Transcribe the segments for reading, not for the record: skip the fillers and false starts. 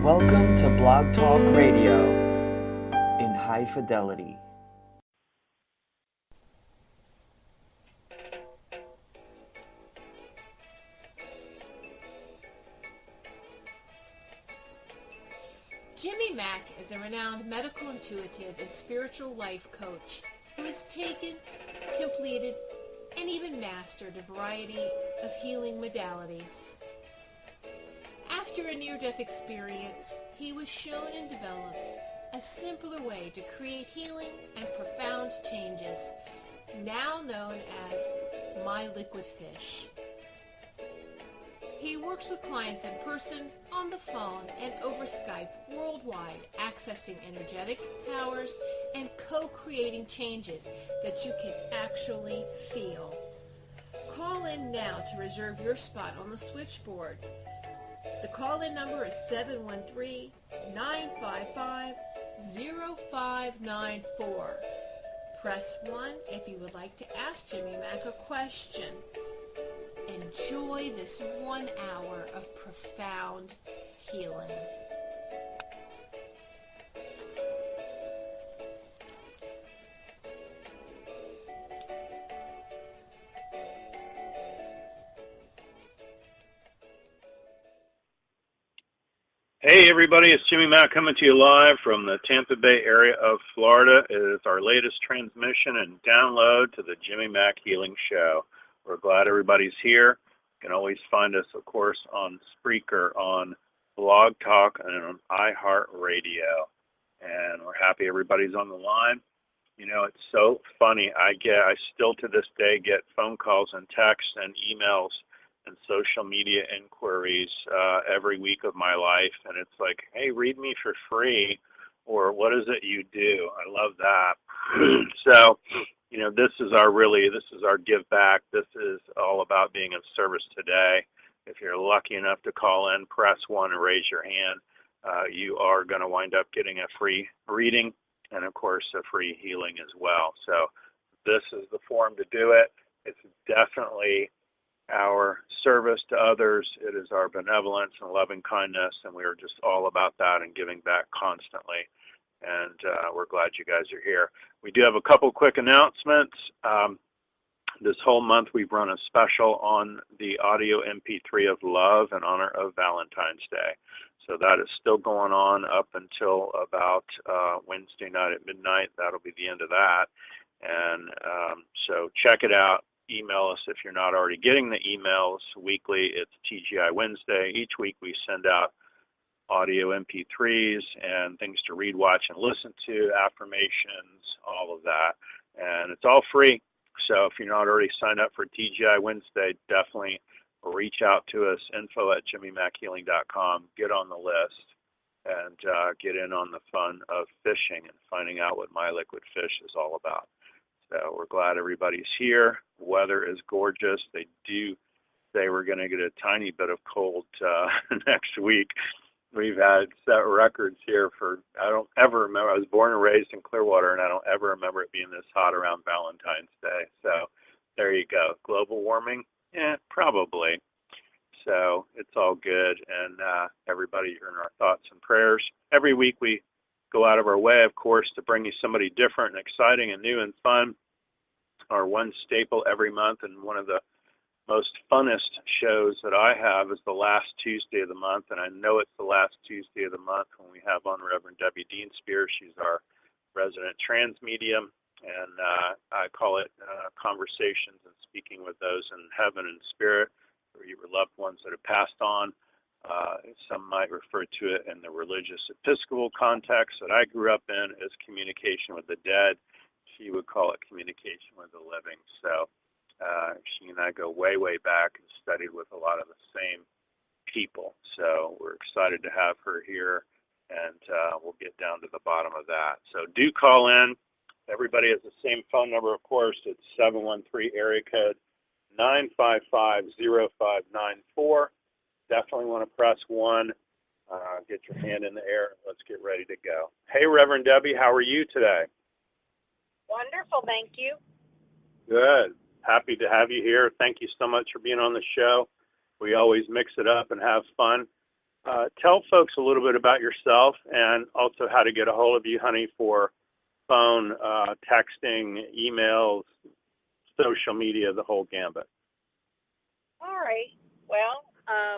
Welcome to Blog Talk Radio in high fidelity. Jimmy Mack is a renowned medical intuitive and spiritual life coach who has taken, completed, and even mastered a variety of healing modalities. After a near-death experience, he was shown and developed a simpler way to create healing and profound changes, now known as My Liquid Fish. He works with clients in person, on the phone, and over Skype worldwide, accessing energetic powers and co-creating changes that you can actually feel. Call in now to reserve your spot on the switchboard. The call-in number is 713-955-0594. Press 1 if you would like to ask Jimmy Mack a question. Enjoy this 1 hour of profound healing. Hey everybody, it's Jimmy Mack coming to you live from the Tampa Bay area of Florida. It is our latest transmission and download to the Jimmy Mack Healing Show. We're glad everybody's here. You can always find us, of course, on Spreaker, on Blog Talk, and on iHeartRadio. And we're happy everybody's on the line. You know, it's so funny. I still to this day get phone calls and texts and emails and social media inquiries every week of my life, and it's like, hey, read me for free, or what is it you do? I love that. So, you know, this is our give back. This is all about being of service today. If you're lucky enough to call in, press 1 and raise your hand. You are going to wind up getting a free reading and, of course, a free healing as well. So this is the forum to do it. It's definitely our service to others. It is our benevolence and loving kindness, and we are just all about that and giving back constantly. And we're glad you guys are here. We do have a couple quick announcements. This whole month we've run a special on the audio MP3 of love in honor of Valentine's Day. So that is still going on up until about Wednesday night at midnight. That'll be the end of that. And so check it out. Email us if you're not already getting the emails weekly. It's TGI Wednesday. Each week we send out audio MP3s and things to read, watch, and listen to, affirmations, all of that. And it's all free. So if you're not already signed up for TGI Wednesday, definitely reach out to us, info@jimmymackhealing.com. Get on the list and get in on the fun of fishing and finding out what My Liquid Fish is all about. So we're glad everybody's here. Weather is gorgeous. They do say we're going to get a tiny bit of cold next week. We've had set records here for, I don't ever remember. I was born and raised in Clearwater, and I don't ever remember it being this hot around Valentine's Day. So there you go. Global warming? Yeah, probably. So it's all good, and everybody, you're in our thoughts and prayers. Every week we go out of our way, of course, to bring you somebody different and exciting and new and fun. Our one staple every month, and one of the most funnest shows that I have is the last Tuesday of the month, and I know it's the last Tuesday of the month when we have on Reverend Debbie Dienstbier. She's our resident trans medium, and I call it Conversations and Speaking with Those in Heaven and Spirit, or your loved ones that have passed on. Some might refer to it in the religious Episcopal context that I grew up in as communication with the dead. She would call it communication with the living. So she and I go way, way back and studied with a lot of the same people. So we're excited to have her here, and we'll get down to the bottom of that. So do call in. Everybody has the same phone number, of course. It's 713 area code 955-0594. Definitely want to press 1. Get your hand in the air. Let's get ready to go. Hey, Reverend Debbie, how are you today? Wonderful, thank you. Good. Happy to have you here. Thank you so much for being on the show. We always mix it up and have fun. tell folks a little bit about yourself and also how to get a hold of you, honey, for phone, texting, emails, social media, the whole gambit. All right. Well,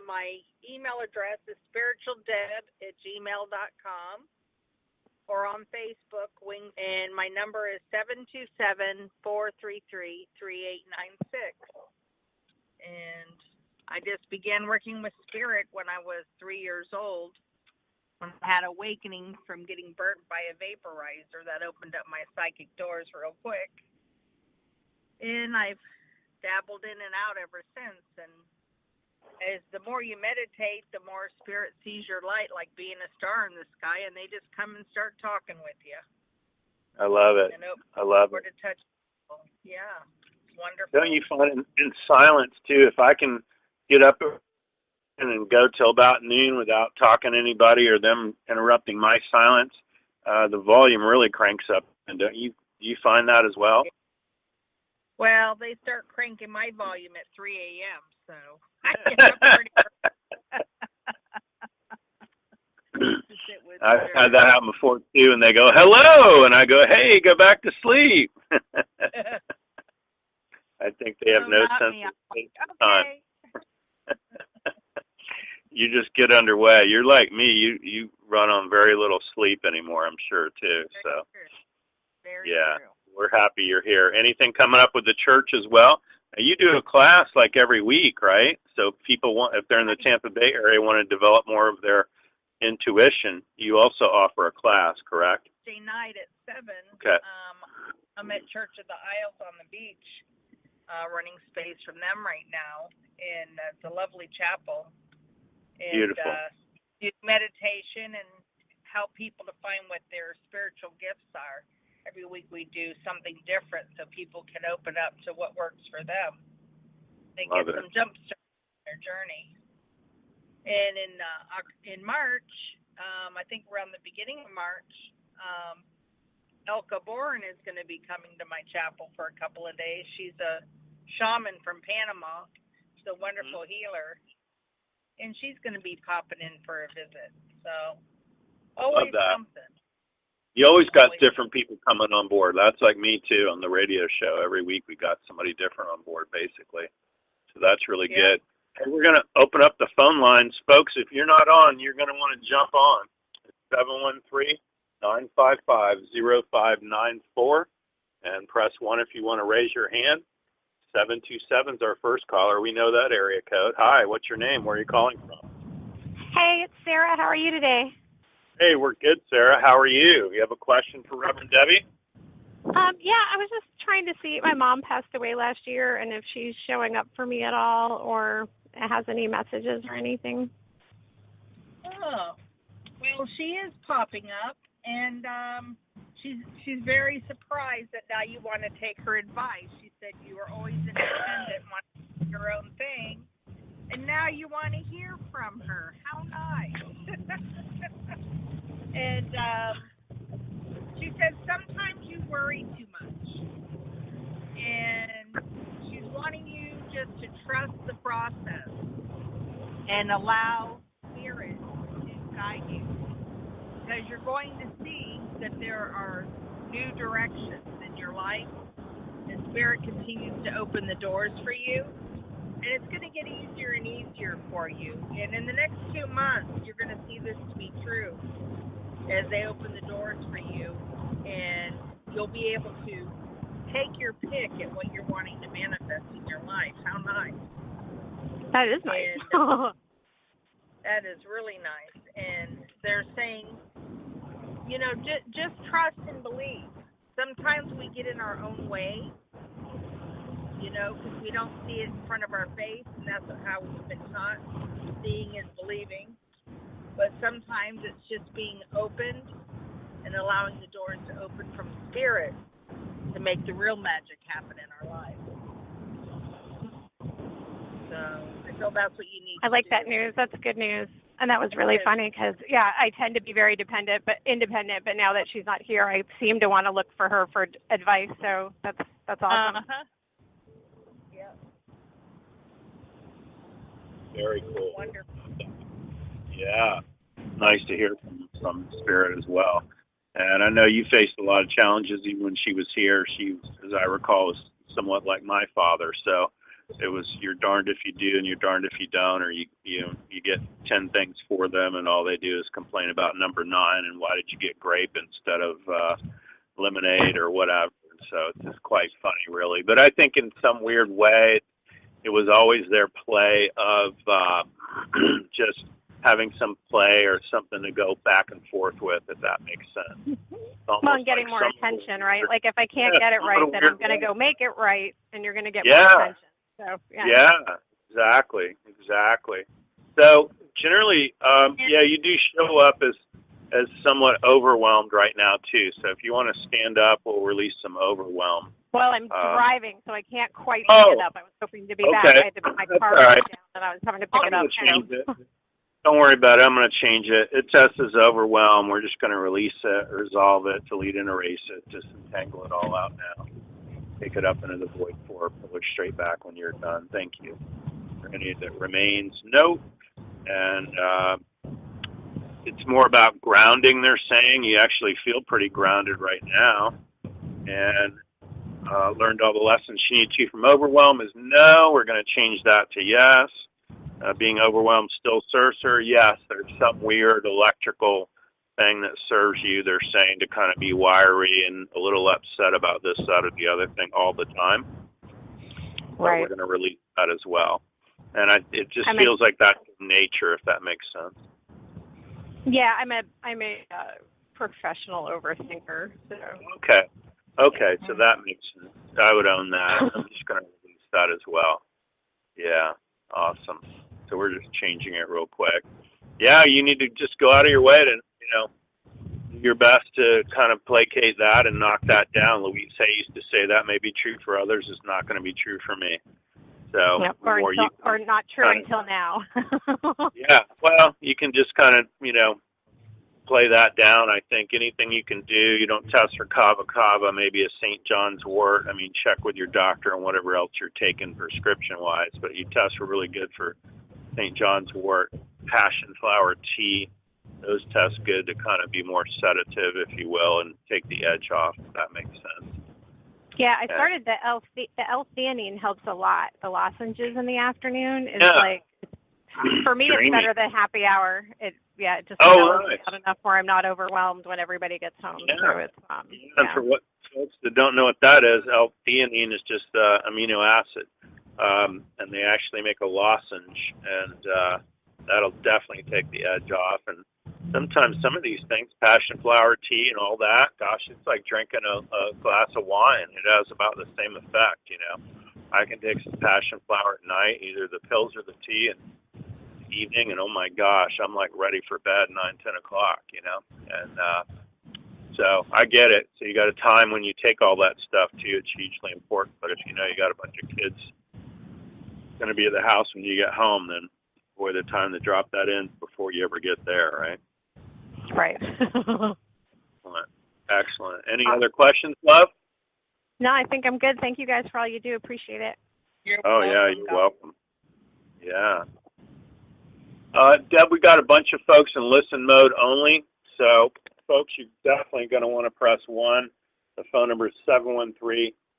my email address is spiritualdeb@gmail.com or on Facebook, and my number is 727-433-3896. And I just began working with spirit when I was 3 years old, when I had awakening from getting burnt by a vaporizer that opened up my psychic doors real quick. And I've dabbled in and out ever since. And as the more you meditate, the more spirit sees your light like being a star in the sky, and they just come and start talking with you. I love it. I love it. To touch people. Yeah, it's wonderful. Don't you find in silence, too, if I can get up and go till about noon without talking to anybody or them interrupting my silence, the volume really cranks up. And do you find that as well? Well, they start cranking my volume at 3 a.m., so I get up pretty early. I've had that happen before, too, and they go, hello, and I go, hey, go back to sleep. I think they have no sense of time. You just get underway. You're like me. You run on very little sleep anymore, I'm sure, too. So, Very yeah, true. We're happy you're here. Anything coming up with the church as well? You do a class like every week, right? So people if they're in the Tampa Bay area, want to develop more of their intuition, you also offer a class, correct? Thursday night at 7. Okay. I'm at Church of the Isles on the beach, running space from them right now, and it's a lovely chapel. And, Beautiful. Do meditation and help people to find what their spiritual gifts are. Every week we do something different so people can open up to what works for them. They get some jump starts in their journey. And in March, I think around the beginning of March, Elka Boren is going to be coming to my chapel for a couple of days. She's a shaman from Panama. She's a wonderful healer. And she's going to be popping in for a visit. So always something. You always got different people coming on board. That's like me, too, on the radio show. Every week we got somebody different on board, basically. So that's really good. And we're going to open up the phone lines. Folks, if you're not on, you're going to want to jump on. It's 713-955-0594. And press 1 if you want to raise your hand. 727 is our first caller. We know that area code. Hi, what's your name? Where are you calling from? Hey, it's Sarah. How are you today? Hey, we're good, Sarah. How are you? You have a question for Reverend Debbie? Yeah, I was just trying to see. My mom passed away last year, and if she's showing up for me at all, or has any messages or anything. Oh, well, she is popping up, and she's very surprised that now you want to take her advice. She said you were always independent, wanting to do your own thing, and now you want to hear from her. How nice. And she said sometimes you worry too much, and she's wanting you just to trust the process and allow spirit to guide you, because you're going to see that there are new directions in your life, and spirit continues to open the doors for you, and it's going to get easier and easier for you. And in the next 2 months, you're going to see this to be true as they open the doors for you, and you'll be able to take your pick at what you're wanting to manifest in your life. How nice. That is nice. That is really nice. And they're saying, you know, just trust and believe. Sometimes we get in our own way, you know, because we don't see it in front of our face, and that's how we've been taught. Seeing is believing. But sometimes it's just being opened and allowing the doors to open from spirit to make the real magic happen in our lives. So I feel that's what you need. I like that news. That's good news. And that was really funny because, yeah, I tend to be very independent, but now that she's not here, I seem to want to look for her for advice. So that's awesome. Yeah. Very cool. Wonderful. Yeah. Nice to hear from Spirit as well. And I know you faced a lot of challenges even when she was here. She, as I recall, was somewhat like my father. So it was you're darned if you do and you're darned if you don't, or you get 10 things for them and all they do is complain about number 9 and why did you get grape instead of lemonade or whatever. So it's just quite funny, really. But I think in some weird way, it was always their play of just having some play or something to go back and forth with, if that makes sense. Well, and getting like more attention, right? Like if I can't get it right, then I'm going to go make it right, and you're going to get more attention. So yeah, exactly. So generally, you do show up as somewhat overwhelmed right now too. So if you want to stand up, we'll release some overwhelm. Well, I'm driving, so I can't quite stand up. I was hoping to be back. I had to put my car down, and I was having to pick it up. Don't worry about it. I'm going to change it. It tests as overwhelm. We're just going to release it, resolve it, delete and erase it, disentangle it all out now. Take it up into the void for pull it straight back when you're done. Thank you. For any that remains, no. And it's more about grounding, they're saying. You actually feel pretty grounded right now. And learned all the lessons she needed to from overwhelm is no. We're going to change that to yes. Being overwhelmed still serves her. Yes, there's some weird electrical thing that serves you. They're saying to kind of be wiry and a little upset about this, that, or the other thing all the time. Right. We're going to release that as well. And it just feels like that's nature, if that makes sense. Yeah, I'm a professional overthinker. So. Okay, so that makes sense. I would own that. I'm just going to release that as well. Yeah, awesome. So we're just changing it real quick. Yeah, you need to just go out of your way to, do your best to kind of placate that and knock that down. Louise Hay used to say that may be true for others is not going to be true for me. So, yep, or not true until now. Yeah, well, you can just kind of, play that down. I think anything you can do, you don't test for kava, maybe a St. John's wort. I mean, check with your doctor and whatever else you're taking prescription-wise, but you test are really good for St. John's wort, passion flower tea. Those tests good to kind of be more sedative, if you will, and take the edge off, if that makes sense. Yeah, I started the L-theanine helps a lot. The lozenges in the afternoon is for me, it's better than happy hour. It just mellows out enough where I'm not overwhelmed when everybody gets home. Yeah. So it's And for what folks that don't know what that is, L-theanine is just amino acid, and they actually make a lozenge, and that'll definitely take the edge off. And sometimes some of these things, passion flower tea and all that, gosh, it's like drinking a glass of wine. It has about the same effect, I can take some passion flower at night, either the pills or the tea, and evening, and oh my gosh, I'm like ready for bed 9-10 o'clock, and so I get it. So you got a time when you take all that stuff too. It's hugely important. But if you got a bunch of kids going to be at the house when you get home, then boy, the time to drop that in before you ever get there, right? Right. Excellent. Any other questions, love? No, I think I'm good. Thank you guys for all you do. Appreciate it. You're welcome. Yeah. Deb, we got a bunch of folks in listen mode only. So, folks, you're definitely going to want to press 1. The phone number is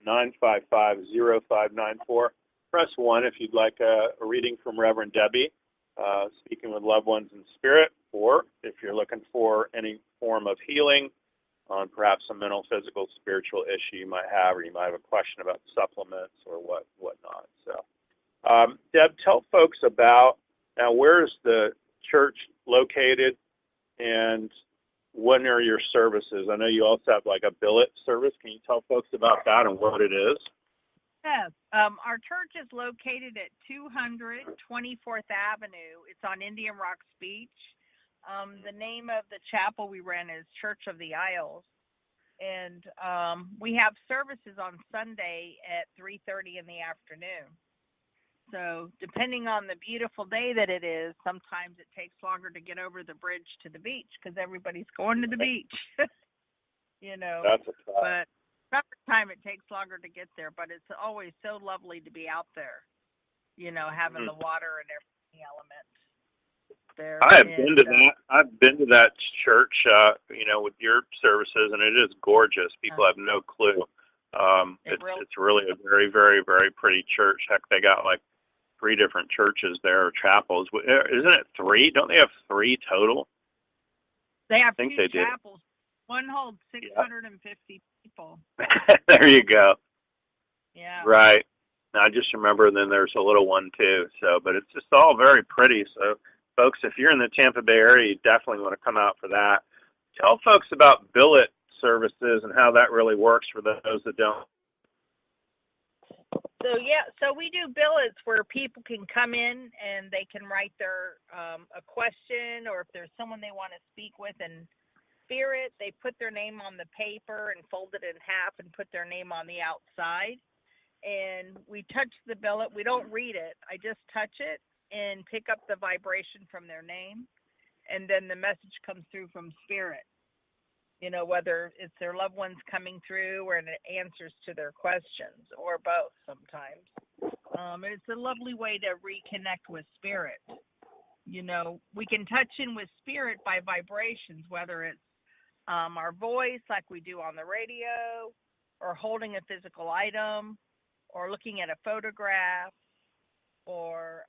713-955-0594. Press 1 if you'd like a reading from Reverend Debbie, speaking with loved ones in spirit, or if you're looking for any form of healing on perhaps a mental, physical, spiritual issue you might have, or you might have a question about supplements or whatnot. So, Deb, tell folks about, now, where is the church located, and when are your services? I know you also have like a billet service. Can you tell folks about that and what it is? Yes. Our church is located at 200 24th Avenue. It's on Indian Rocks Beach. The name of the chapel we rent is Church of the Isles. And we have services on Sunday at 3:30 in the afternoon. So depending on the beautiful day that it is, sometimes it takes longer to get over the bridge to the beach because everybody's going to the beach. That's a fact. But summertime it takes longer to get there, but it's always so lovely to be out there, having the water and everything element. there. I have been to that. I've been to that church, with your services, and it is gorgeous. People have no clue. It's really a very, very, very pretty church. Heck, they got like 3 different churches there, or chapels. Isn't it 3? Don't they have 3 total? They have I think 2 they chapels. One holds 650 people. There you go. Yeah. Right. I just remember then there's a little one too. So, but it's just all very pretty. So, folks, if you're in the Tampa Bay area, you definitely want to come out for that. Tell folks about billet services and how that really works for those that don't. So we do billets where people can come in and they can write their a question, or if there's someone they want to speak with in spirit, they put their name on the paper and fold it in half and put their name on the outside. And we touch the billet. We don't read it. I just touch it and pick up the vibration from their name, and then the message comes through from spirit. Whether it's their loved ones coming through or it answers to their questions, or both sometimes. It's a lovely way to reconnect with spirit. We can touch in with spirit by vibrations, whether it's our voice like we do on the radio, or holding a physical item, or looking at a photograph, or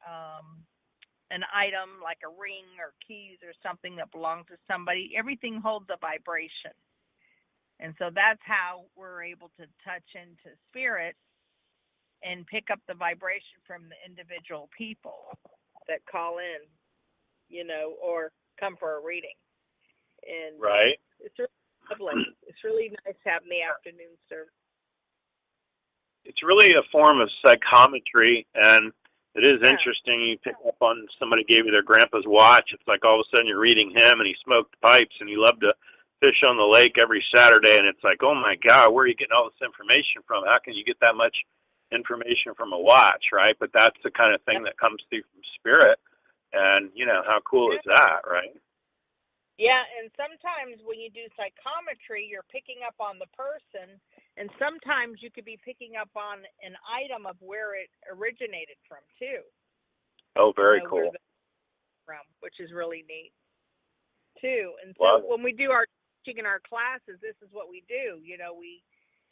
an item like a ring or keys or something that belongs to somebody. Everything holds a vibration. And so that's how we're able to touch into spirit and pick up the vibration from the individual people that call in, or come for a reading. And right. It's really lovely. It's really nice having the afternoon service. It's really a form of psychometry, and it is interesting. You pick up on somebody gave you their grandpa's watch. It's like all of a sudden you're reading him, and he smoked pipes, and he loved to fish on the lake every Saturday. And it's like, oh my God, where are you getting all this information from? How can you get that much information from a watch, right? But that's the kind of thing that comes through from spirit. And, how cool is that, right? Yeah, and sometimes when you do psychometry, you're picking up on the person, and sometimes you could be picking up on an item of where it originated from, too. Oh, very cool. Which is really neat, too. And so when we do our teaching in our classes, this is what we do. We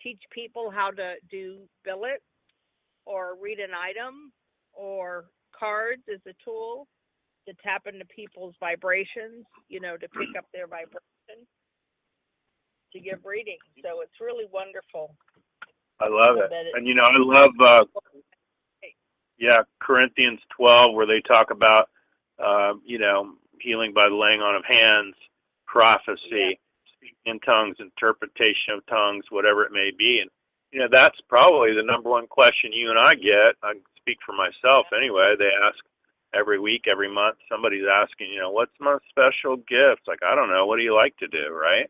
teach people how to do billets, or read an item, or cards as a tool to tap into people's vibrations, to pick up their vibration, to give readings. So it's really wonderful. I love it. And, I love, Corinthians 12, where they talk about, healing by the laying on of hands, prophecy, speaking in tongues, interpretation of tongues, whatever it may be. And, that's probably the number one question you and I get. I speak for myself anyway. They ask every week, every month, somebody's asking, what's my special gift? Like, I don't know. What do you like to do, right?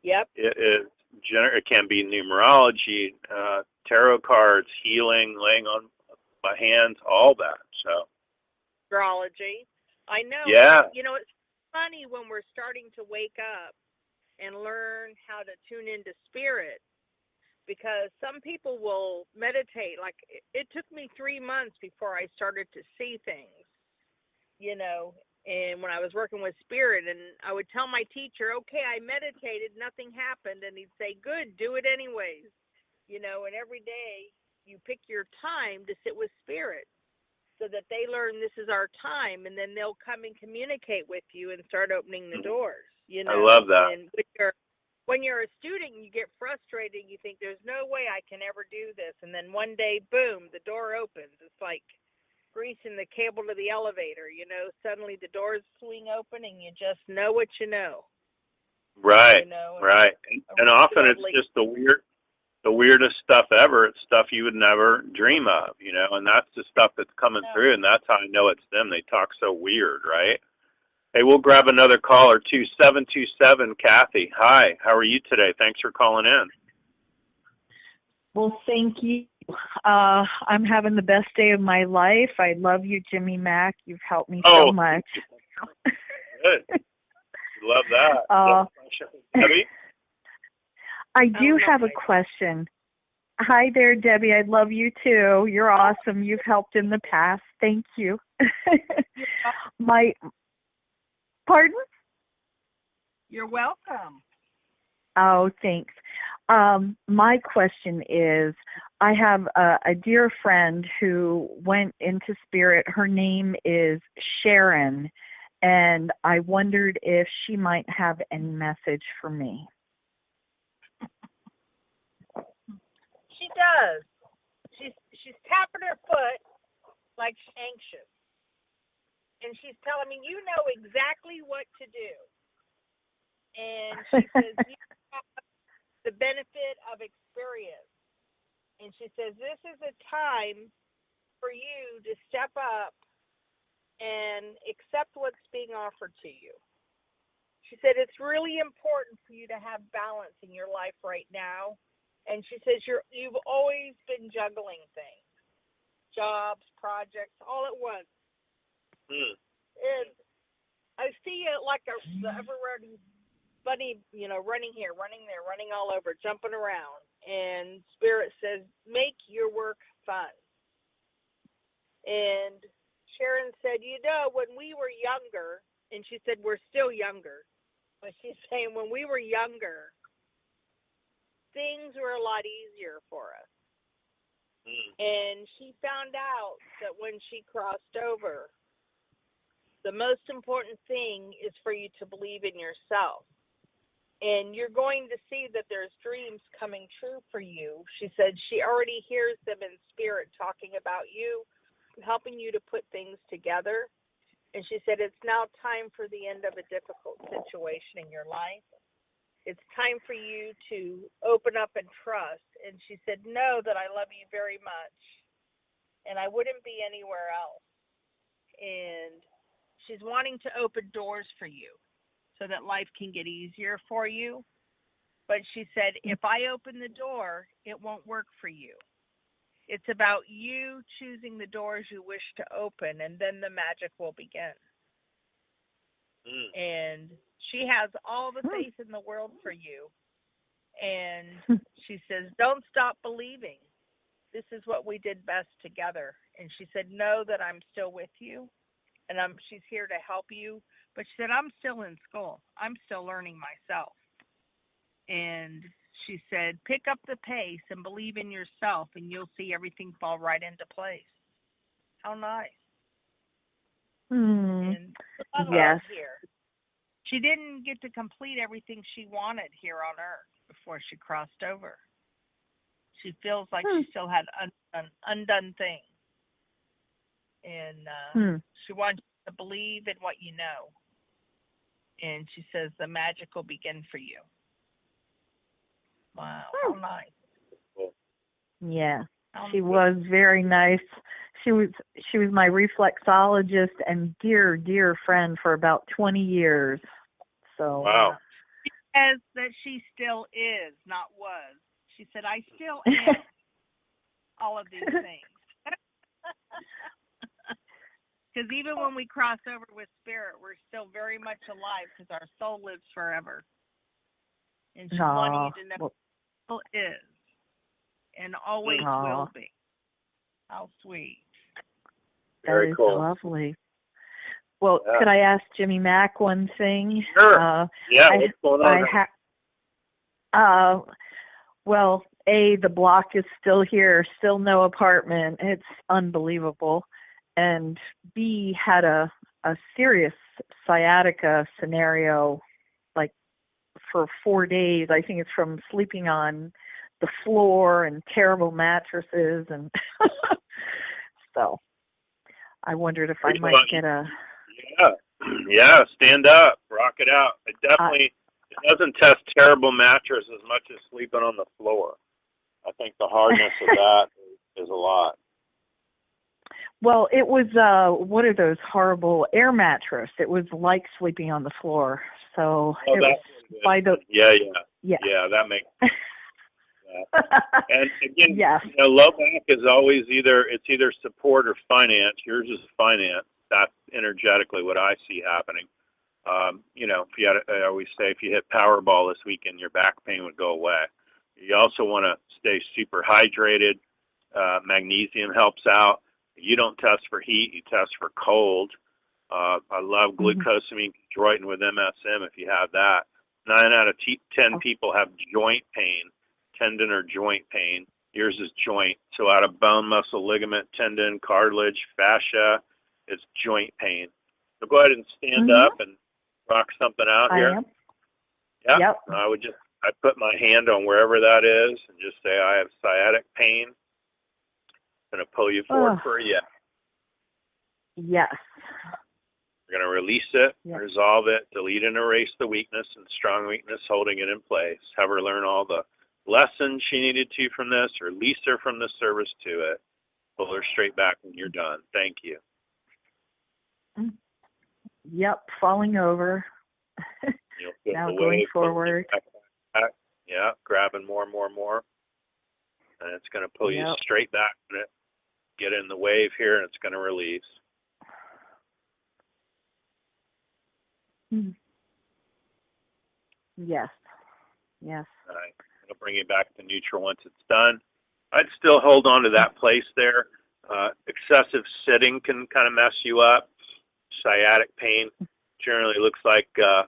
It can be numerology, tarot cards, healing, laying on by hands, all that. So astrology. I know. Yeah. It's funny when we're starting to wake up and learn how to tune into spirit, because some people will meditate. Like, it took me 3 months before I started to see things, and when I was working with spirit, and I would tell my teacher, okay, I meditated, nothing happened. And he'd say, good, do it anyways. And every day you pick your time to sit with spirit so that they learn this is our time. And then they'll come and communicate with you and start opening the doors, I love that. And when you're a student, you get frustrated. You think there's no way I can ever do this. And then one day, boom, the door opens. It's like greasing the cable to the elevator, suddenly the doors swing open and you just know what you know. Right, right. And often it's just the weirdest stuff ever. It's stuff you would never dream of, and that's the stuff that's coming through, and that's how I know it's them. They talk so weird, right? Hey, we'll grab another caller, 2727, Kathy. Hi, how are you today? Thanks for calling in. Well, thank you. I'm having the best day of my life. I love you, Jimmy Mack. You've helped me so much. Good. Love that. Debbie? I do have a question. Hi there, Debbie. I love you too. You're awesome. You've helped in the past. Thank you. My, pardon? You're welcome. Oh, thanks. My question is, I have a dear friend who went into spirit. Her name is Sharon, and I wondered if she might have any message for me. She does. She's tapping her foot like she's anxious. And she's telling me, you know exactly what to do. And she says, you have the benefit of experience. And she says, this is a time for you to step up and accept what's being offered to you. She said, it's really important for you to have balance in your life right now. And she says, you've always been juggling things, jobs, projects, all at once. And I see it like the ever bunny, running here, running there, running all over, jumping around. And Spirit says, make your work fun. And Sharon said, when we were younger, and she said, we're still younger, but she's saying when we were younger, things were a lot easier for us. And she found out that when she crossed over, the most important thing is for you to believe in yourself. And you're going to see that there's dreams coming true for you. She said she already hears them in spirit talking about you, helping you to put things together. And she said it's now time for the end of a difficult situation in your life. It's time for you to open up and trust. And she said, know that I love you very much. And I wouldn't be anywhere else. And she's wanting to open doors for you so that life can get easier for you. But she said, if I open the door, it won't work for you. It's about you choosing the doors you wish to open, and then the magic will begin. And she has all the faith in the world for you. And she says, don't stop believing. This is what we did best together. And she said, know that I'm still with you. And she's here to help you. But she said, I'm still in school. I'm still learning myself. And she said, pick up the pace and believe in yourself, and you'll see everything fall right into place. How nice. And yes. Here. She didn't get to complete everything she wanted here on Earth before she crossed over. She feels like she still had undone things. And she wants you to believe in what you know. And she says the magic will begin for you. Wow, how nice. Yeah, she was very nice. She was my reflexologist and dear friend for about 20 years. So wow. She says that she still is, not was. She said, I still am all of these things. Because even when we cross over with spirit, we're still very much alive because our soul lives forever. And she wanted you to know still is and always will be. How sweet. Very cool. Lovely. Well, could I ask Jimmy Mack one thing? Sure. What's going on? Well, A, the block is still here, still no apartment. It's unbelievable. And B, had a serious sciatica scenario, like for 4 days. I think it's from sleeping on the floor and terrible mattresses. And so I wondered if I might get a... Yeah, stand up, rock it out. It definitely doesn't test terrible mattress as much as sleeping on the floor. I think the hardness of that is a lot. Well, it was one of those horrible air mattress. It was like sleeping on the floor. So it was by the... Yeah, that makes sense. And again, low back is always either support or finance. Yours is finance. That's energetically what I see happening. If you I always say if you hit Powerball this weekend, your back pain would go away. You also want to stay super hydrated. Magnesium helps out. You don't test for heat, you test for cold. I love glucosamine chondroitin with MSM if you have that. 9 out of 10 people have joint pain, tendon or joint pain. Yours is joint. So out of bone, muscle, ligament, tendon, cartilage, fascia, it's joint pain. So go ahead and stand up and rock something out here. I am. Yep. I put my hand on wherever that is and just say I have sciatic pain. I'm going to pull you forward for a yes. Yes. We're going to release it, resolve it, delete and erase the weakness and strong weakness, holding it in place. Have her learn all the lessons she needed to from this, release her from the service to it. Pull her straight back when you're done. Thank you. Yep, falling over. Now going forward. Back. Yeah, grabbing more. And it's going to pull you straight back. And get in the wave here, and it's going to release. Yes. All right. I'll bring you back to neutral once it's done. I'd still hold on to that place there. Excessive sitting can kind of mess you up. Sciatic pain generally looks like a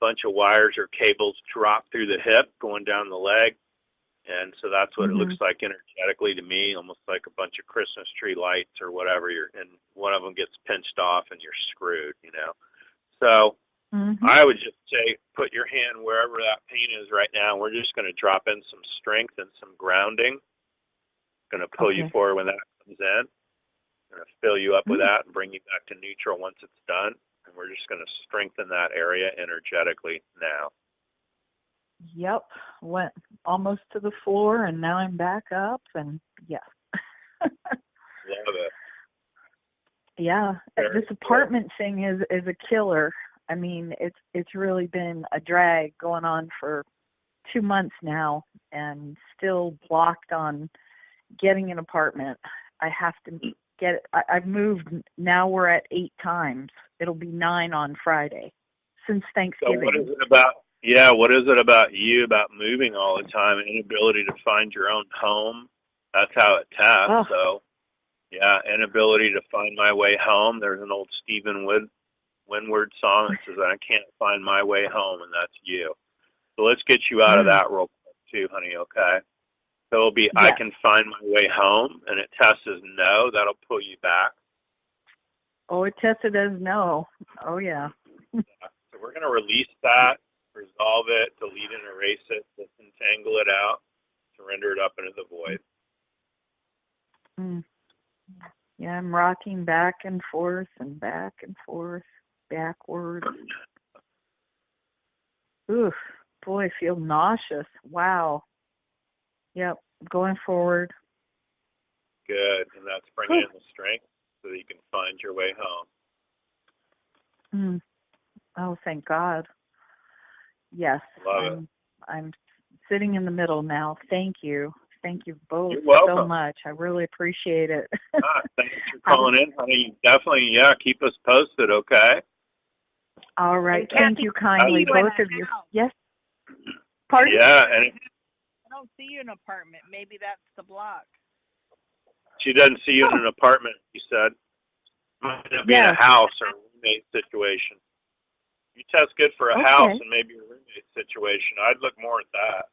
bunch of wires or cables drop through the hip going down the leg. And so that's what it looks like energetically to me, almost like a bunch of Christmas tree lights or whatever. And one of them gets pinched off and you're screwed, So I would just say put your hand wherever that pain is right now. We're just going to drop in some strength and some grounding. Going to pull you forward when that comes in. Going to fill you up with that and bring you back to neutral once it's done. And we're just going to strengthen that area energetically now. Yep. Went almost to the floor, and now I'm back up, and Love it. Yeah. This apartment thing is a killer. I mean, it's really been a drag going on for 2 months now, and still blocked on getting an apartment. I have to get it. I've moved. Now we're at 8 times. It'll be 9 on Friday since Thanksgiving. So what is it about? Yeah, what is it about you, about moving all the time, and inability to find your own home? That's how it taps. So, yeah, inability to find my way home. There's an old Stephen Windward song that says, I can't find my way home, and that's you. So let's get you out of that real quick too, honey, okay? So it'll be, I can find my way home, and it tests as no. That'll pull you back. Oh, it tested as no. Oh, yeah. So we're going to release that. Resolve it, delete and erase it, disentangle it out, surrender it up into the void. Yeah, I'm rocking back and forth, backwards. Oof, boy, I feel nauseous. Wow. Yep, going forward. Good, and that's bringing in the strength so that you can find your way home. Oh, thank God. Yes, I'm sitting in the middle now. Thank you. Thank you both so much. I really appreciate it. Thanks for calling in, honey. Definitely, keep us posted, okay? All right. Thank you kindly, both of you. Yes. Pardon? Yeah, and I don't see you in an apartment. Maybe that's the block. She doesn't see you in an apartment, you said. Might be in a house or a roommate situation. You test good for a house and maybe a roommate situation. I'd look more at that.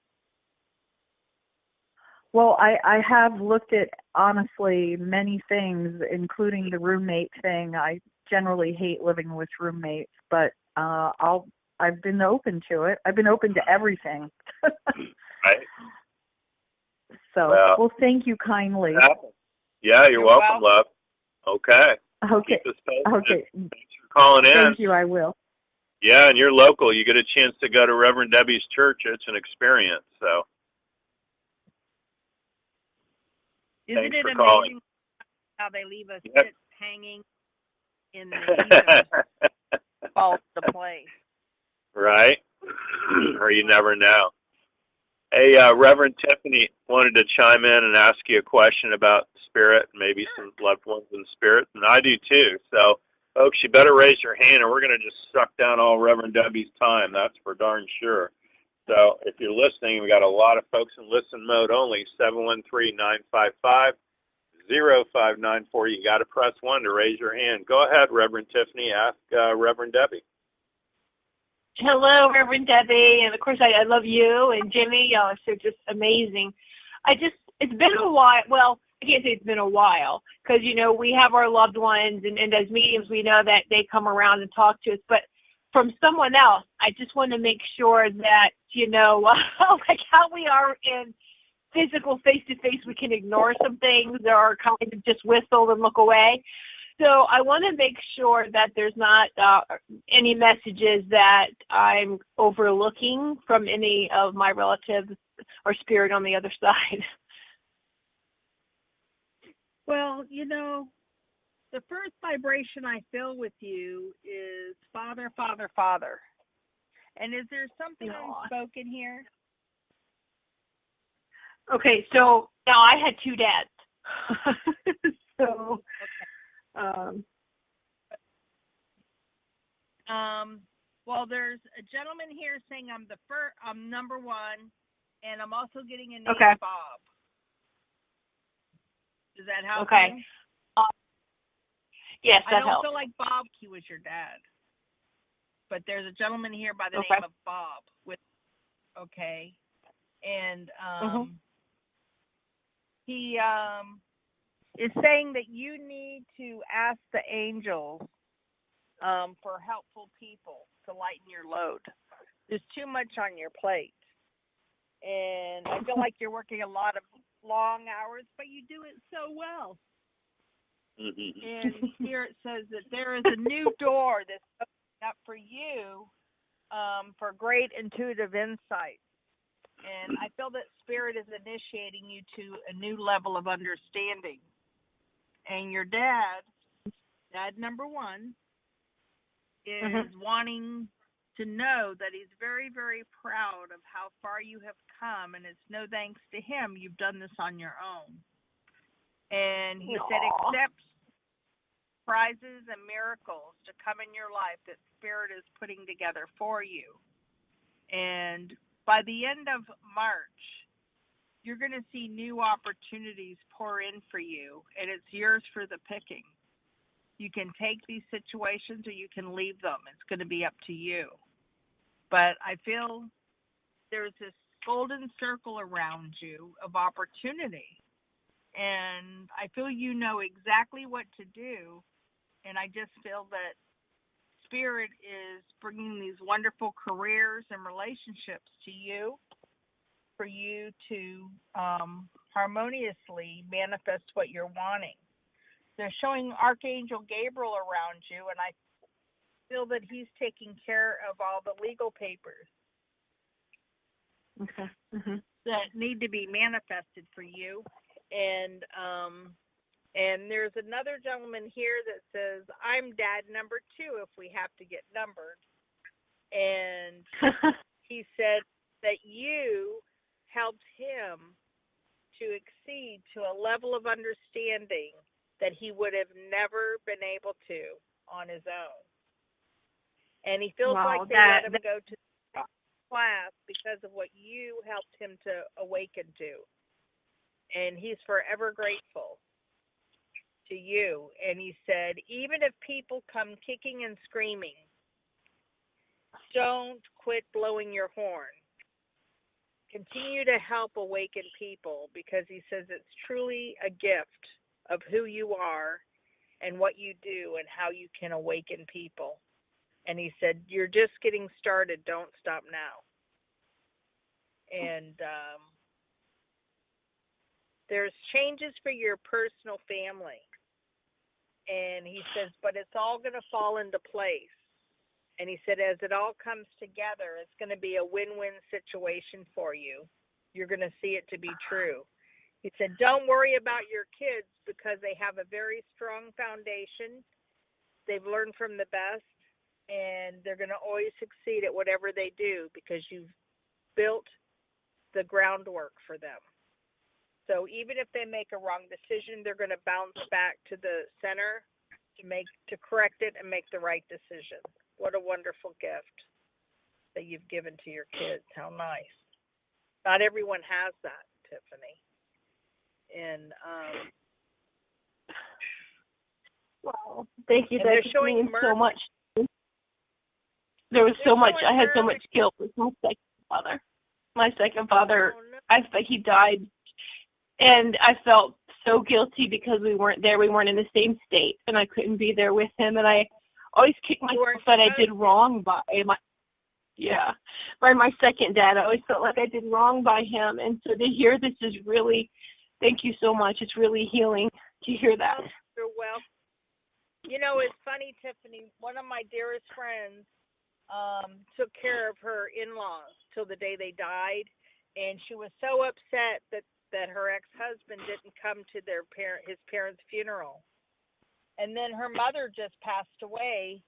Well, I have looked at, honestly, many things, including the roommate thing. I generally hate living with roommates, but I've been open to it. I've been open to everything. Right. So, well, thank you kindly. Yeah, you're welcome, love. Okay. Okay. Keep us posted. Okay. Thanks for calling in. Thank you, I will. Yeah, and you're local. You get a chance to go to Reverend Debbie's church. It's an experience. So, Isn't it amazing calling. How they leave us hanging in the falls to place? Right? Or you never know. Hey, Reverend Tiffany wanted to chime in and ask you a question about spirit, maybe some loved ones in spirit, and I do too. So, folks, you better raise your hand, or we're going to just suck down all Reverend Debbie's time. That's for darn sure. So if you're listening, we got a lot of folks in listen mode only, 0594. You got to press 1 to raise your hand. Go ahead, Reverend Tiffany. Ask Reverend Debbie. Hello, Reverend Debbie, and of course I love you and Jimmy. Y'all are just amazing. It's been a while. Well, I can't say it's been a while because, we have our loved ones, and as mediums, we know that they come around and talk to us. But from someone else, I just want to make sure that, like how we are in physical face-to-face, we can ignore some things or kind of just whistle and look away. So I want to make sure that there's not any messages that I'm overlooking from any of my relatives or spirit on the other side. Well, the first vibration I feel with you is Father, Father, Father. And is there something unspoken here? Okay, so now I had 2 dads. So, okay. Well, there's a gentleman here saying I'm number 1, and I'm also getting a name Bob. Does that help? Okay. Yes, that helps. I don't feel like Bob, he was your dad. But there's a gentleman here by the name of Bob. And he is saying that you need to ask the angels for helpful people to lighten your load. There's too much on your plate. And I feel like you're working a lot of long hours, but you do it so well. And here it says that there is a new door that's opening up for you for great intuitive insight. And I feel that Spirit is initiating you to a new level of understanding. And your dad number 1, is wanting to know that he's very, very proud of how far you have come. And it's no thanks to him. You've done this on your own. And he said, accept prizes and miracles to come in your life that Spirit is putting together for you. And by the end of March, you're going to see new opportunities pour in for you, and it's yours for the picking. You can take these situations or you can leave them. It's going to be up to you. But I feel there's this golden circle around you of opportunity. And I feel you know exactly what to do. And I just feel that Spirit is bringing these wonderful careers and relationships to you for you to harmoniously manifest what you're wanting. They're showing Archangel Gabriel around you, and I feel that he's taking care of all the legal papers that need to be manifested for you. And there's another gentleman here that says, I'm dad number 2 if we have to get numbered. And he said that you helped him to exceed to a level of understanding that he would have never been able to on his own. And he feels like they let him go to class because of what you helped him to awaken to. And he's forever grateful to you. And he said, even if people come kicking and screaming, don't quit blowing your horn. Continue to help awaken people, because he says it's truly a gift of who you are and what you do and how you can awaken people. And he said, you're just getting started. Don't stop now. And there's changes for your personal family. And he says, but it's all going to fall into place. And he said, as it all comes together, it's going to be a win-win situation for you. You're going to see it to be true. He said, don't worry about your kids because they have a very strong foundation. They've learned from the best, and they're going to always succeed at whatever they do because you've built the groundwork for them. So even if they make a wrong decision, they're going to bounce back to the center to correct it and make the right decision. What a wonderful gift that you've given to your kids. How nice. Not everyone has that, Tiffany. And Wow. Thank you. And That they're just showing means mercy. so much. There was so much. I had so much mercy. guilt with my second father. My second father, Oh, no. he died, and I felt so guilty because we weren't there. We weren't in the same state, and I couldn't be there with him. And I always kicked myself that I did wrong by my second dad. I always felt like I did wrong by him. And so to hear this is really, thank you so much. It's really healing to hear that. You're welcome. You know, it's funny, Tiffany. One of my dearest friends took care of her in-laws till the day they died, and she was so upset that her ex-husband didn't come to his parents' funeral. And then her mother just passed away,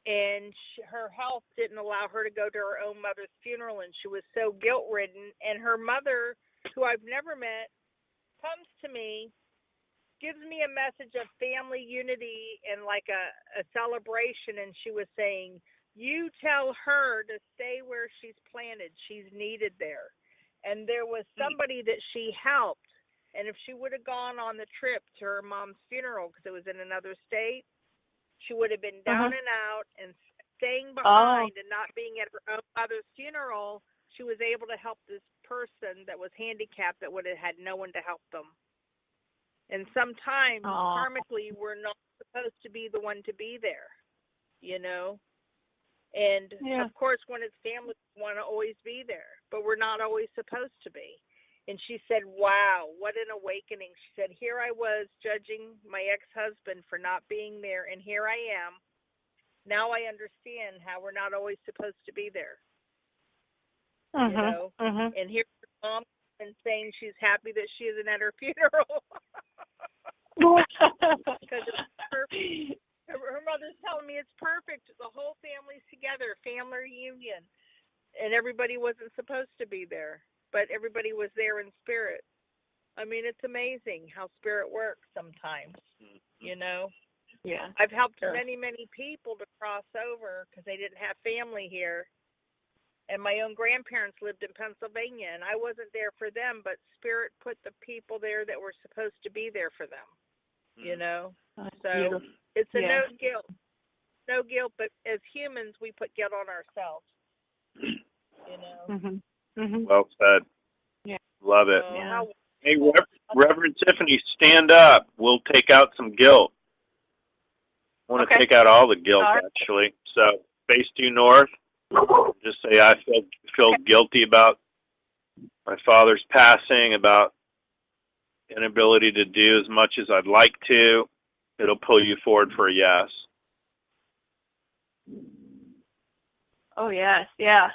and her health didn't allow her to go to her own mother's funeral, and she was so guilt-ridden. And her mother, who I've never met, comes to me, gives me a message of family unity and like a celebration, and she was saying, you tell her to stay where she's planted. She's needed there. And there was somebody that she helped, and if she would have gone on the trip to her mom's funeral, because it was in another state, she would have been down and out and staying behind and not being at her own mother's funeral. She was able to help this person that was handicapped that would have had no one to help them. And sometimes, karmically, we're not supposed to be the one to be there, you know? And, of course, when it's family, we want to always be there, but we're not always supposed to be. And she said, wow, what an awakening. She said, here I was judging my ex-husband for not being there, and here I am. Now I understand how we're not always supposed to be there. You know? And here's her mom and saying she's happy that she isn't at her funeral. Because it's perfect. Her mother's telling me it's perfect. The whole family's together, family reunion. And everybody wasn't supposed to be there, but everybody was there in spirit. I mean, it's amazing how spirit works sometimes, you know? Yeah. I've helped many, many people to cross over because they didn't have family here. And my own grandparents lived in Pennsylvania, and I wasn't there for them, but spirit put the people there that were supposed to be there for them, you know? So it's no guilt. No guilt, but as humans, we put guilt on ourselves, you know? Well said. Yeah. Love it. So Hey, Reverend Tiffany, stand up. We'll take out some guilt. I want to take out all the guilt, actually. So face due north. Just say, I feel guilty about my father's passing, about inability to do as much as I'd like to. It'll pull you forward for a yes. Oh, yes, yeah.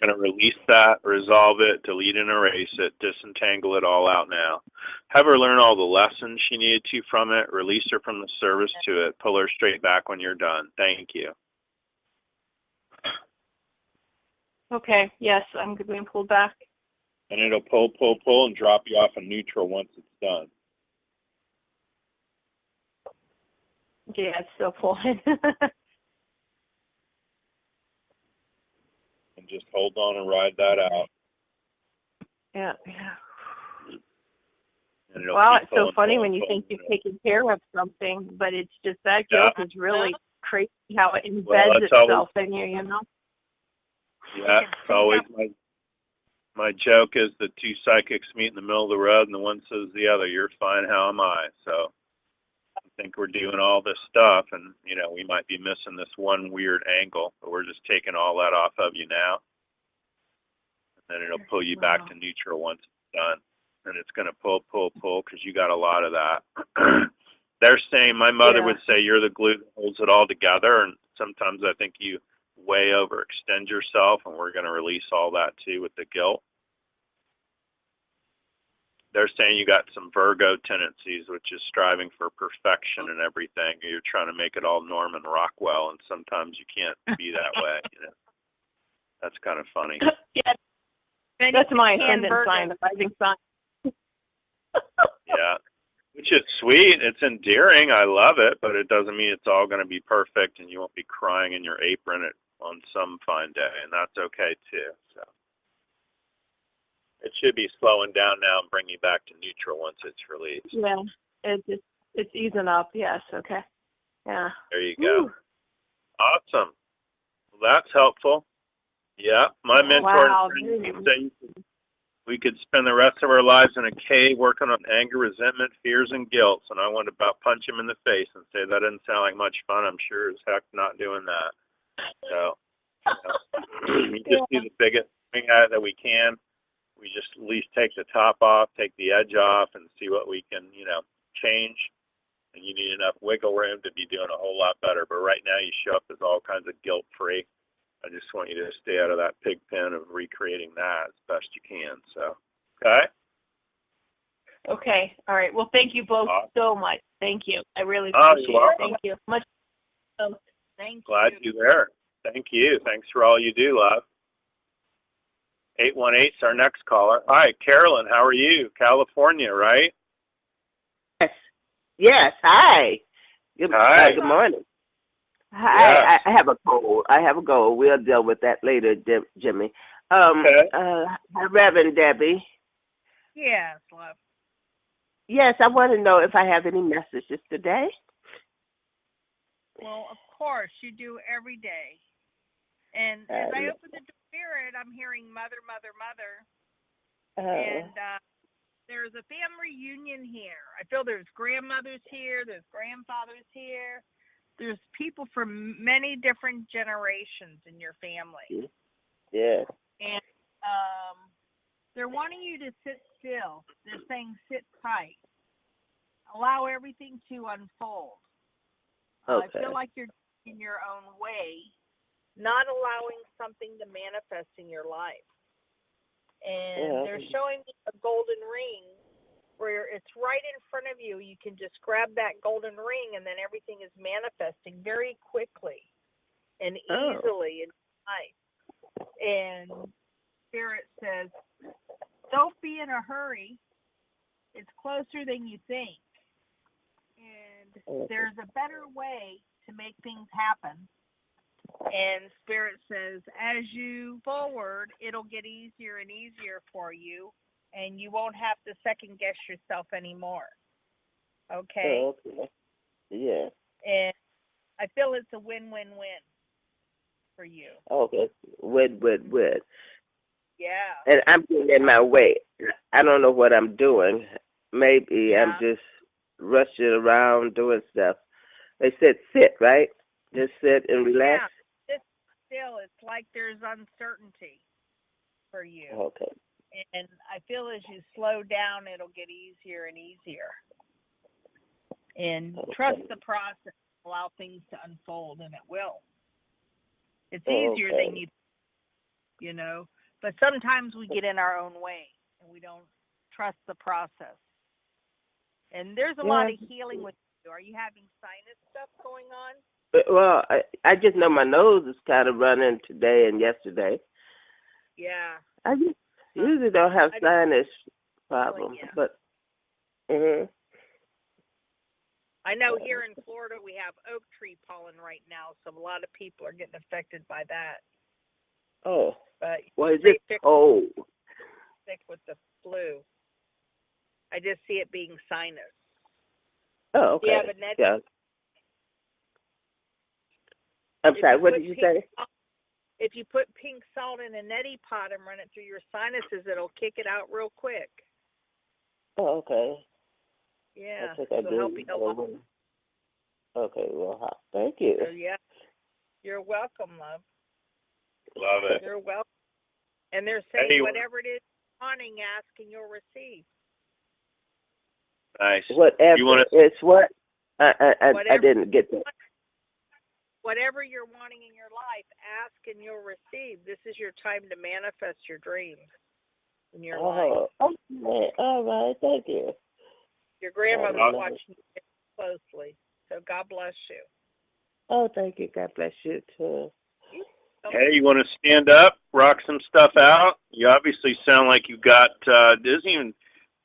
Going to release that, resolve it, delete and erase it, disentangle it all out now. Have her learn all the lessons she needed to from it, release her from the service to it, pull her straight back when you're done. Thank you. Okay, yes, I'm being pulled back. And it'll pull, and drop you off in neutral once it's done. Yeah, it's still pulling. And just hold on and ride that out. Yeah. Well, it's so funny when you think you've taken care of something, but it's just that guilt is really crazy how it embeds itself in you, you know? Yeah, it's always my joke is the two psychics meet in the middle of the road and the one says the other, you're fine, how am I? So I think we're doing all this stuff and, you know, we might be missing this one weird angle, but we're just taking all that off of you now. And then it'll pull you back to neutral once it's done. And it's going to pull because you got a lot of that. They're saying, my mother would say, you're the glue that holds it all together. And sometimes I think you way overextend yourself, and we're going to release all that too with the guilt. They're saying you got some Virgo tendencies, which is striving for perfection and everything. You're trying to make it all Norman Rockwell, and sometimes you can't be that way. You know, that's kind of funny. Yeah, that's my ascendant sign, the rising sign. Yeah, which is sweet. It's endearing. I love it, but it doesn't mean it's all going to be perfect, and you won't be crying in your apron on some fine day, and that's okay too. So it should be slowing down now and bring you back to neutral once it's released. Yeah, it just It's easing up. Yes. Okay. Yeah. There you go. Woo. Awesome. Well, that's helpful. Yeah, my mentor Wow. and friend said we could spend the rest of our lives in a cave working on anger, resentment, fears, and guilt. And I wanted to about punch him in the face and say that doesn't sound like much fun. I'm sure as heck not doing that. So you just do the biggest thing at it that we can. We just at least take the top off, take the edge off, and see what we can, change. And you need enough wiggle room to be doing a whole lot better. But right now you show up as all kinds of guilt-free. I just want you to stay out of that pig pen of recreating that as best you can. So, okay? Okay. All right. Well, thank you both so much. Thank you. I really You're appreciate it. welcome. Thank you. Much. Glad you're there. Thank you. Thanks for all you do, love. 818 is our next caller. Hi, Carolyn. How are you? California, right? Yes. Hi. Hi. Good morning. Hi. Yes. I have a cold. We'll deal with that later, Jimmy. Okay. Reverend Debbie. Yes, love. Yes, I want to know if I have any messages today. Well, of course, you do every day. And as I open the spirit, I'm hearing mother, mother, mother. And there's a family reunion here. I feel there's grandmothers here, there's grandfathers here. There's people from many different generations in your family. Yeah. And they're wanting you to sit still. They're saying sit tight. Allow everything to unfold. Okay. I feel like you're in your own way, not allowing something to manifest in your life. And they're showing me a golden ring where it's right in front of you. You can just grab that golden ring and then everything is manifesting very quickly and easily in life. And Spirit says, don't be in a hurry. It's closer than you think. And there's a better way to make things happen. And Spirit says, as you forward, it'll get easier and easier for you, and you won't have to second guess yourself anymore. Okay? Okay. Yeah. And I feel it's a win-win-win for you. Okay. Win. Yeah. And I'm getting in my way. I don't know what I'm doing. Maybe I'm just rushing around doing stuff. They said sit, right? Just sit and relax. Yeah. Still, it's like there's uncertainty for you. Okay. And I feel as you slow down, it'll get easier and easier. And trust the process. Allow things to unfold, and it will. It's easier than you know. But sometimes we get in our own way, and we don't trust the process. And there's a lot of healing with you. Are you having sinus stuff going on? Well, I just know my nose is kind of running today and yesterday. Yeah. I just usually don't have sinus problems, but I know here in Florida we have oak tree pollen right now, so a lot of people are getting affected by that. Oh. But well, is it cold? Sick with the flu. I just see it being sinus. Oh, okay. Yeah, but I'm sorry, what did you say? If you put pink salt in a neti pot and run it through your sinuses, it'll kick it out real quick. Oh, okay. Yeah, I think I it'll help you a lot. Okay, well, thank you. So, yeah, you're welcome, love. Love it. You're welcome. And they're saying whatever it is you're wanting, ask and you'll receive. Nice. Whatever. It's what? I didn't get that. Whatever you're wanting in your life, ask and you'll receive. This is your time to manifest your dreams in your life. Okay. All right. Thank you. Your grandmother's watching you closely, so God bless you. Oh, thank you. God bless you, too. Hey, you want to stand up, rock some stuff out? You obviously sound like you got, this even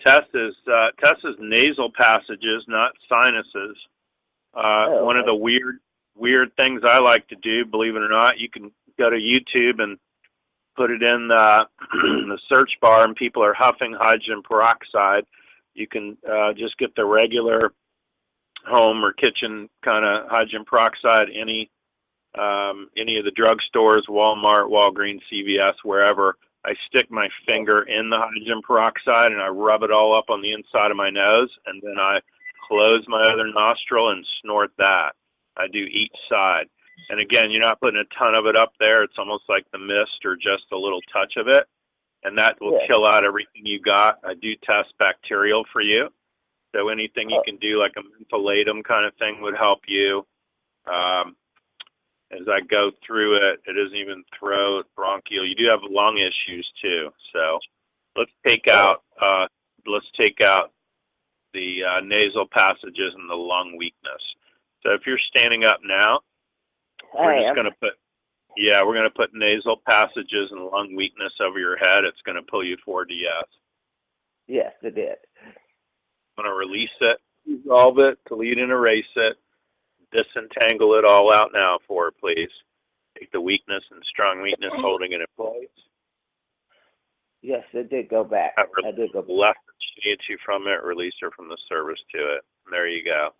Tessa's nasal passages, not sinuses. One of the weird things I like to do, believe it or not, you can go to YouTube and put it in the search bar and people are huffing hydrogen peroxide. You can just get the regular home or kitchen kind of hydrogen peroxide, any of the drugstores, Walmart, Walgreens, CVS, wherever. I stick my finger in the hydrogen peroxide and I rub it all up on the inside of my nose, and then I close my other nostril and snort that. I do each side. And again, you're not putting a ton of it up there. It's almost like the mist or just a little touch of it. And that will kill out everything you got. I do test bacterial for you. So anything you can do, like a mentholatum kind of thing, would help you. As I go through it, it isn't even throat, bronchial. You do have lung issues too. So let's take out the nasal passages and the lung weakness. So if you're standing up now, we're going to put nasal passages and lung weakness over your head. It's going to pull you forward to yes. Yes, it did. I'm going to release it, dissolve it, delete and erase it, disentangle it all out now for her, please. Take the weakness and strong weakness, holding it in place. Yes, it did go back. I did go back. Left she needs you from it, release her from the service to it. And there you go.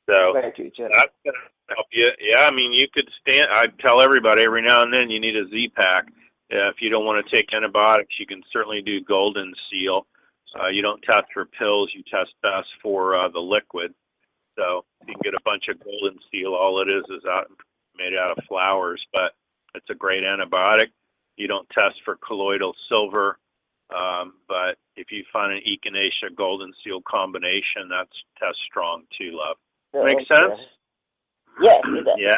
So thank you, Jim. That's going to help you. Yeah, I mean, you could stand. I tell everybody every now and then you need a Z-Pack. If you don't want to take antibiotics, you can certainly do Golden Seal. You don't test for pills. You test best for the liquid. So you can get a bunch of Golden Seal. All it is made out of flowers, but it's a great antibiotic. You don't test for colloidal silver, but if you find an Echinacea Golden Seal combination, that's test strong too, love. Make sense? Yes, it does. Yeah.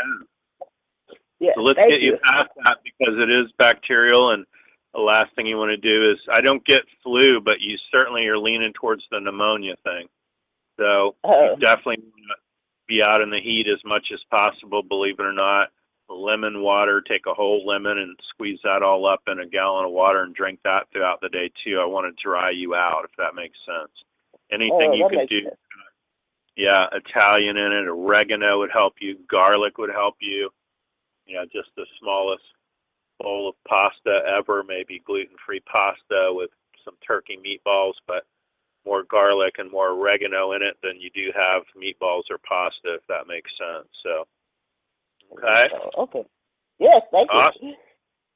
Yes, so let's get you past that, because it is bacterial, and the last thing you want to do is, I don't get flu, but you certainly are leaning towards the pneumonia thing. So you definitely want to be out in the heat as much as possible, believe it or not. Lemon water, take a whole lemon and squeeze that all up in a gallon of water and drink that throughout the day too. I want to dry you out, if that makes sense. Anything you can do. Sense. Yeah, Italian in it, oregano would help you, garlic would help you. You know, just the smallest bowl of pasta ever, maybe gluten-free pasta with some turkey meatballs, but more garlic and more oregano in it than you do have meatballs or pasta, if that makes sense. So, okay. Okay. Yes, thank you. Awesome.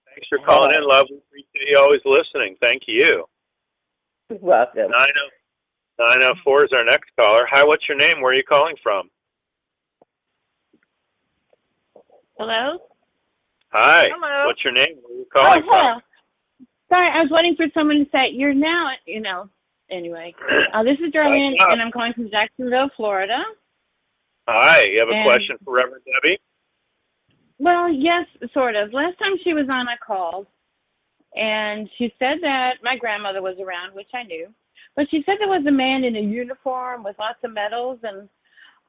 Thanks for calling in, love. We appreciate you always listening. Thank you. You're welcome. 904 is our next caller. Hi, what's your name? Where are you calling from? Hello? Hi. Hello. What's your name? Where are you calling from? Sorry, I was waiting for someone to say, you're now, anyway. This is Darlene, and I'm calling from Jacksonville, Florida. Hi. You have a question for Reverend Debbie? Well, yes, sort of. Last time she was on, I called, and she said that my grandmother was around, which I knew. But she said there was a man in a uniform with lots of medals, and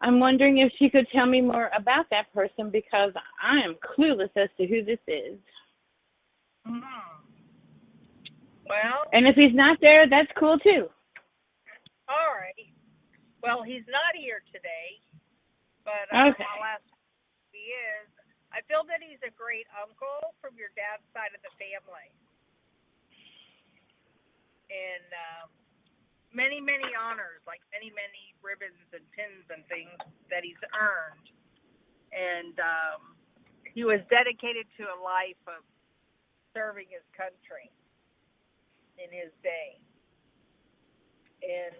I'm wondering if she could tell me more about that person, because I am clueless as to who this is. Well. And if he's not there, that's cool too. All right. Well, he's not here today, but okay. I'll ask if he is. I feel that he's a great uncle from your dad's side of the family. And many, many honors, like many, many ribbons and pins and things that he's earned. And he was dedicated to a life of serving his country in his day. And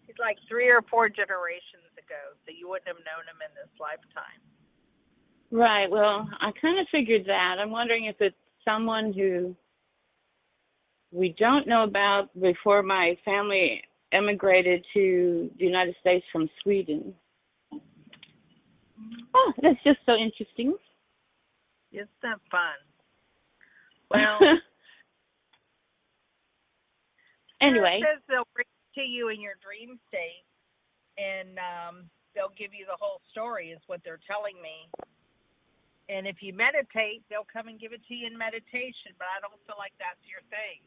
he's like 3 or 4 generations ago, so you wouldn't have known him in this lifetime. Right. Well, I kind of figured that. I'm wondering if it's someone who we don't know about before my family emigrated to the United States from Sweden. Oh, that's just so interesting. Isn't that fun? Well, anyway. It says they'll bring it to you in your dream state, and they'll give you the whole story, is what they're telling me. And if you meditate, they'll come and give it to you in meditation, but I don't feel like that's your thing.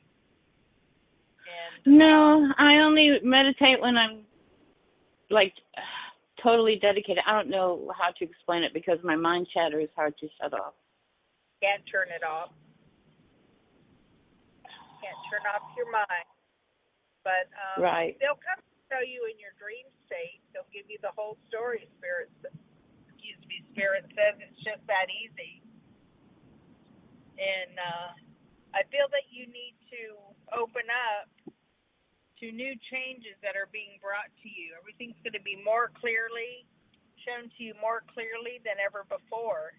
And, no, I only meditate when I'm, like, totally dedicated. I don't know how to explain it, because my mind chatter is hard to shut off. Can't turn it off. Can't turn off your mind. But right. they'll come tell you in your dream state. They'll give you the whole story. Spirit says it's just that easy. And I feel that you need to open up to new changes that are being brought to you. Everything's going to be more clearly shown to you, more clearly than ever before.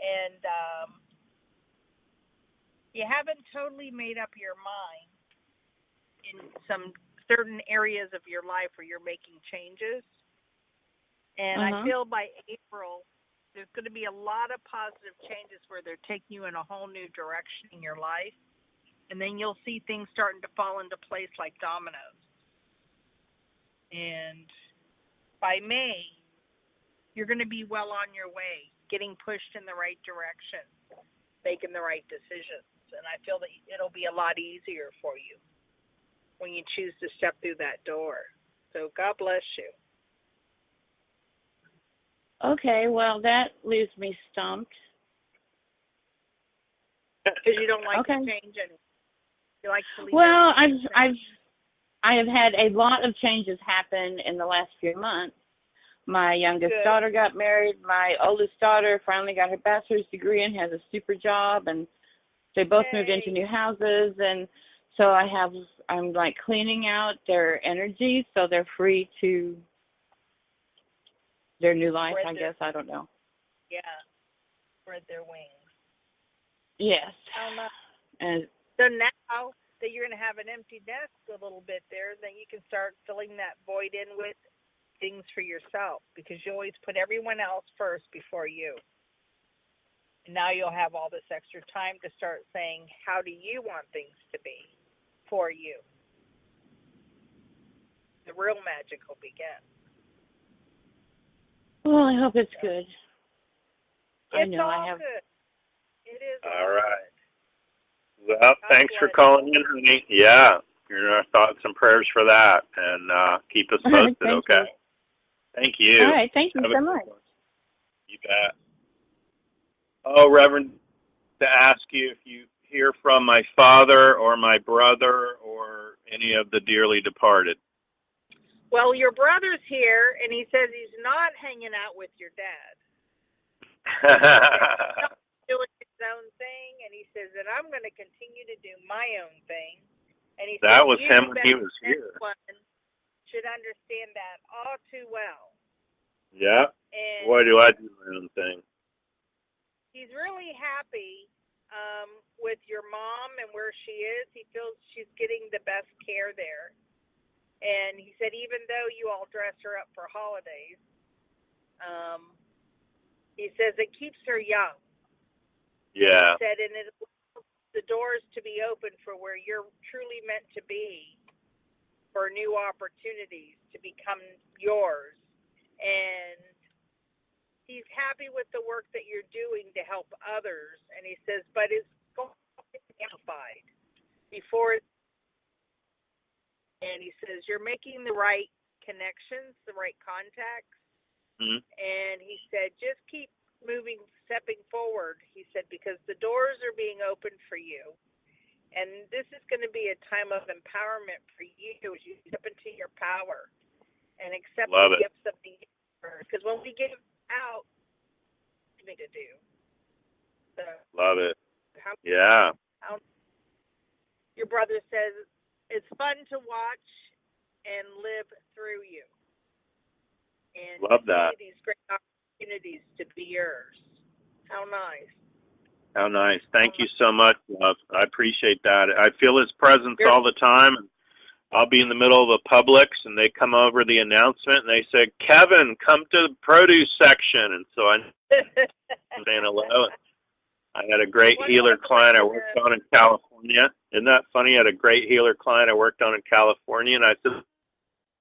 And you haven't totally made up your mind in some certain areas of your life where you're making changes. And I feel by April, there's going to be a lot of positive changes where they're taking you in a whole new direction in your life. And then you'll see things starting to fall into place like dominoes. And by May, you're going to be well on your way, getting pushed in the right direction, making the right decisions. And I feel that it'll be a lot easier for you when you choose to step through that door. So God bless you. Okay, well, that leaves me stumped. Because you don't like to change anything. You like to leave. Well, I have had a lot of changes happen in the last few months. My youngest daughter got married. My oldest daughter finally got her bachelor's degree and has a super job, and they both moved into new houses. And so I'm like cleaning out their energy so they're free to their new life, I guess. I don't know. Yeah. Spread their wings. Yes. And so now that you're going to have an empty desk a little bit there, then you can start filling that void in with things for yourself, because you always put everyone else first before you. And now you'll have all this extra time to start saying, how do you want things to be for you? The real magic will begin. Well, I hope it's good. It's good. It is all right. Well, thanks for calling in, honey. Yeah, your thoughts and prayers for that, and keep us posted, okay? Thank you. All right, thank you so much. You bet. Oh, Reverend, to ask you if you hear from my father or my brother or any of the dearly departed. Well, your brother's here, and he says he's not hanging out with your dad. He's doing his own thing, and he says that I'm going to continue to do my own thing. And he that says, was him when he was here. Should understand that all too well. Yeah. And boy, do I do my own thing. He's really happy with your mom and where she is. He feels she's getting the best care there. And he said, even though you all dress her up for holidays, he says it keeps her young. Yeah. He said, and it allows the doors to be open for where you're truly meant to be, for new opportunities to become yours. And he's happy with the work that you're doing to help others. And he says, but it's going to be amplified before. And he says, you're making the right connections, the right contacts. Mm-hmm. And he said, just keep moving, stepping forward. He said, because the doors are being opened for you. And this is going to be a time of empowerment for you as you step into your power and accept the gifts of the universe. Because when we give out, it's something to do. So, love it. Your brother says, it's fun to watch and live through you. And love that. These great opportunities to be yours. How nice. How nice. Thank you so much, love. I appreciate that. I feel his presence all the time. And I'll be in the middle of a Publix, and they come over the announcement, and they say, Kevin, come to the produce section. And so I'm saying hello. I had a great healer client I worked on in California. Isn't that funny? I had a great healer client I worked on in California, and I said,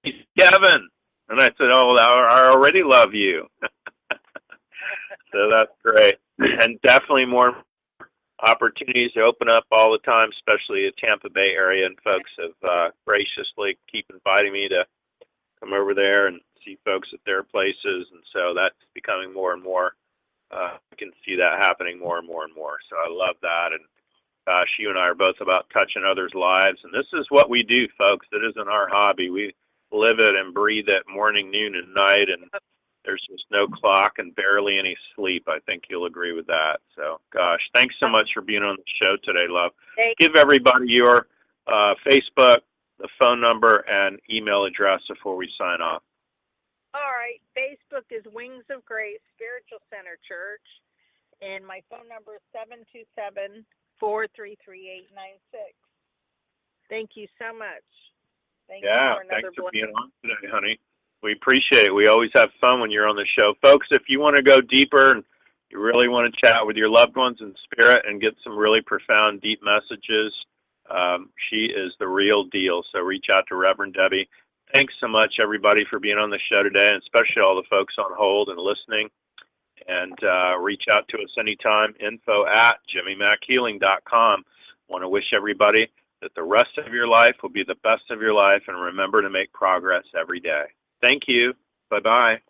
he's Kevin. And I said, oh, I already love you. So that's great. And definitely more opportunities to open up all the time, especially the Tampa Bay area, and folks have graciously keep inviting me to come over there and see folks at their places, and so that's becoming more and more. I can see that happening more and more and more, so I love that. And gosh, you and I are both about touching others' lives, and this is what we do, folks. It isn't our hobby. We live it and breathe it morning, noon, and night, and there's just no clock and barely any sleep. I think you'll agree with that. So, gosh, thanks so much for being on the show today, love. Give everybody your Facebook, the phone number, and email address before we sign off. All right. Facebook is Wings of Grace Spiritual Center Church, and my phone number is 727-433-896. Thank you so much. Thanks for being on today, honey. We appreciate it. We always have fun when you're on the show. Folks, if you want to go deeper and you really want to chat with your loved ones in spirit and get some really profound, deep messages, she is the real deal. So reach out to Reverend Debbie. Thanks so much, everybody, for being on the show today, and especially all the folks on hold and listening. And reach out to us anytime, info@jimmymackhealing.com. Want to wish everybody that the rest of your life will be the best of your life, and remember to make progress every day. Thank you. Bye-bye.